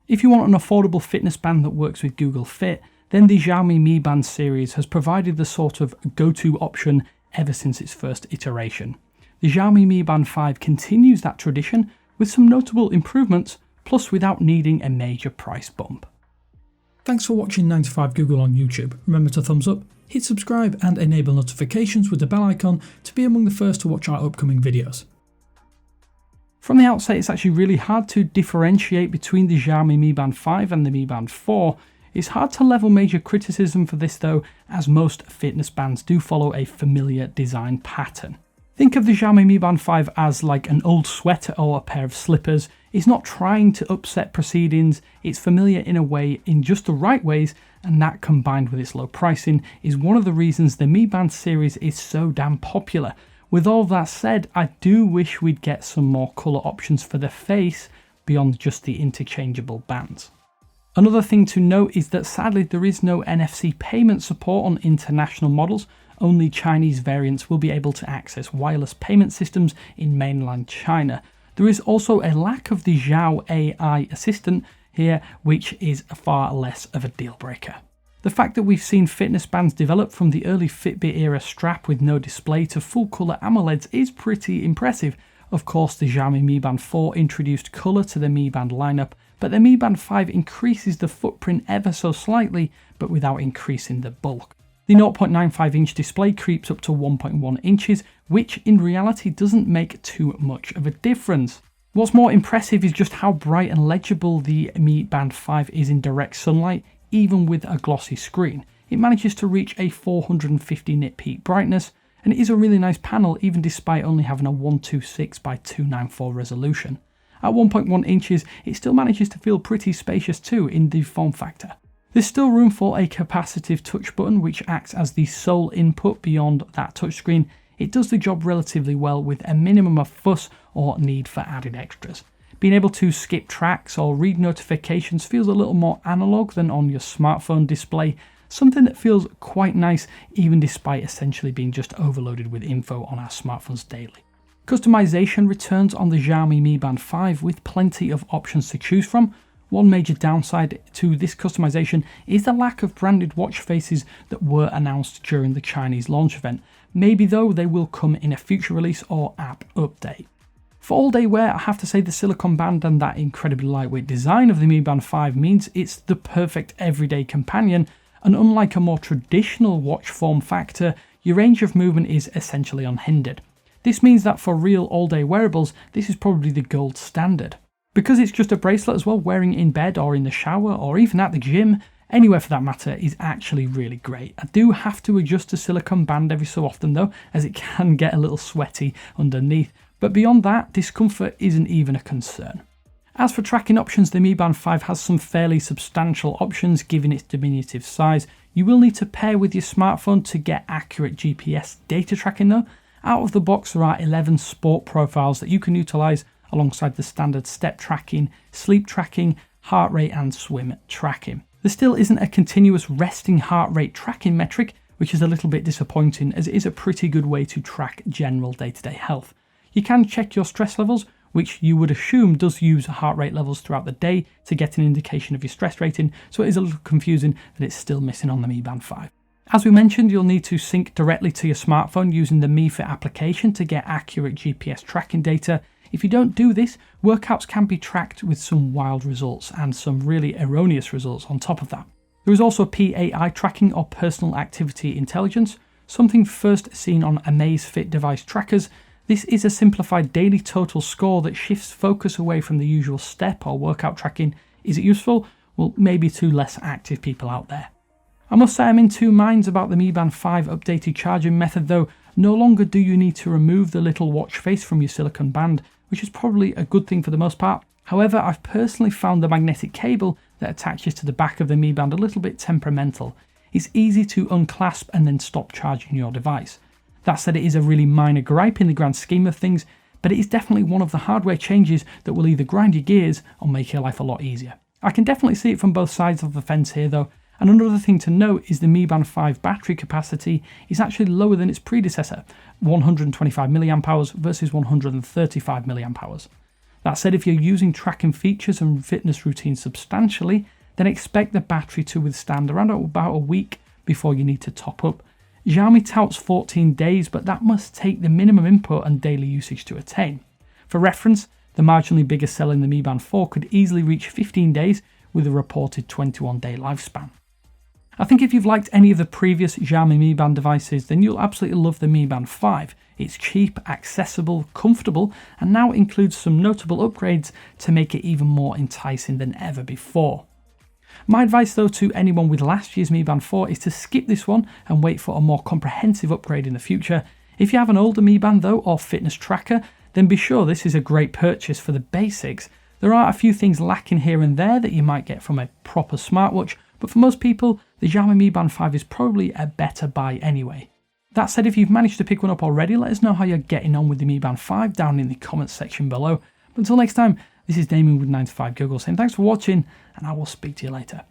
If you want an affordable fitness band that works with Google Fit, then the Xiaomi Mi Band series has provided the sort of go-to option ever since its first iteration. The Xiaomi Mi Band 5 continues that tradition with some notable improvements, plus without needing a major price bump. Thanks for watching 9to5Google on YouTube. Remember to thumbs up, hit subscribe and enable notifications with the bell icon to be among the first to watch our upcoming videos. From the outset, it's actually really hard to differentiate between the Xiaomi Mi Band 5 and the Mi Band 4. It's hard to level major criticism for this though, as most fitness bands do follow a familiar design pattern. Think of the Xiaomi Mi Band 5 as like an old sweater or a pair of slippers. It's not trying to upset proceedings, it's familiar in a way, in just the right ways, and that combined with its low pricing is one of the reasons the Mi Band series is so damn popular. With all that said, I do wish we'd get some more colour options for the face beyond just the interchangeable bands. Another thing to note is that sadly there is no NFC payment support on international models. Only Chinese variants will be able to access wireless payment systems in mainland China. There is also a lack of the Xiao AI assistant here, which is far less of a deal breaker. The fact that we've seen fitness bands develop from the early Fitbit era strap with no display to full colour AMOLEDs is pretty impressive. Of course, the Xiaomi Mi Band 4 introduced colour to the Mi Band lineup, but the Mi Band 5 increases the footprint ever so slightly, but without increasing the bulk. The 0.95-inch display creeps up to 1.1 inches, which in reality doesn't make too much of a difference. What's more impressive is just how bright and legible the Mi Band 5 is in direct sunlight, even with a glossy screen. It manages to reach a 450 nit peak brightness, and it is a really nice panel even despite only having a 126 by 294 resolution. At 1.1 inches, it still manages to feel pretty spacious too in the form factor. There's still room for a capacitive touch button which acts as the sole input beyond that touchscreen. It does the job relatively well with a minimum of fuss or need for added extras. Being able to skip tracks or read notifications feels a little more analog than on your smartphone display, something that feels quite nice even despite essentially being just overloaded with info on our smartphones daily. Customization returns on the Xiaomi Mi Band 5 with plenty of options to choose from. One major downside to this customization is the lack of branded watch faces that were announced during the Chinese launch event. Maybe though they will come in a future release or app update. For all-day wear, I have to say the silicone band and that incredibly lightweight design of the Mi Band 5 means it's the perfect everyday companion, and unlike a more traditional watch form factor, your range of movement is essentially unhindered. This means that for real all-day wearables, this is probably the gold standard. Because it's just a bracelet as well, wearing it in bed or in the shower or even at the gym, anywhere for that matter, is actually really great. I do have to adjust the silicone band every so often though, as it can get a little sweaty underneath, but beyond that, discomfort isn't even a concern. As for tracking options, the Mi Band 5 has some fairly substantial options given its diminutive size. You will need to pair with your smartphone to get accurate GPS data tracking though. Out of the box, there are 11 sport profiles that you can utilise alongside the standard step tracking, sleep tracking, heart rate and swim tracking. There still isn't a continuous resting heart rate tracking metric, which is a little bit disappointing as it is a pretty good way to track general day-to-day health. You can check your stress levels, which you would assume does use heart rate levels throughout the day to get an indication of your stress rating, so it is a little confusing that it's still missing on the Mi Band 5. As we mentioned, you'll need to sync directly to your smartphone using the Mi Fit application to get accurate GPS tracking data. If you don't do this, workouts can be tracked with some wild results and some really erroneous results on top of that. There is also PAI tracking or personal activity intelligence, something first seen on Amazfit device trackers. This is a simplified daily total score that shifts focus away from the usual step or workout tracking. Is it useful? Well, maybe to less active people out there. I must say I'm in two minds about the Mi Band 5 updated charging method though. No longer do you need to remove the little watch face from your silicone band, which is probably a good thing for the most part. However, I've personally found the magnetic cable that attaches to the back of the Mi Band a little bit temperamental. It's easy to unclasp and then stop charging your device. That said, it is a really minor gripe in the grand scheme of things, but it is definitely one of the hardware changes that will either grind your gears or make your life a lot easier. I can definitely see it from both sides of the fence here though, and another thing to note is the Mi Band 5 battery capacity is actually lower than its predecessor, 125 mAh versus 135 mAh. That said, if you're using tracking features and fitness routines substantially, then expect the battery to withstand around about a week before you need to top up. Xiaomi touts 14 days, but that must take the minimum input and daily usage to attain. For reference, the marginally bigger cell in the Mi Band 4 could easily reach 15 days with a reported 21-day lifespan. I think if you've liked any of the previous Xiaomi Mi Band devices, then you'll absolutely love the Mi Band 5. It's cheap, accessible, comfortable, and now includes some notable upgrades to make it even more enticing than ever before. My advice though to anyone with last year's Mi Band 4 is to skip this one and wait for a more comprehensive upgrade in the future. If you have an older Mi Band though, or fitness tracker, then be sure this is a great purchase for the basics. There are a few things lacking here and there that you might get from a proper smartwatch, but for most people, the Xiaomi Mi Band 5 is probably a better buy anyway. That said, if you've managed to pick one up already, let us know how you're getting on with the Mi Band 5 down in the comments section below. But until next time, this is Damien with 9to5 Google saying thanks for watching, and I will speak to you later.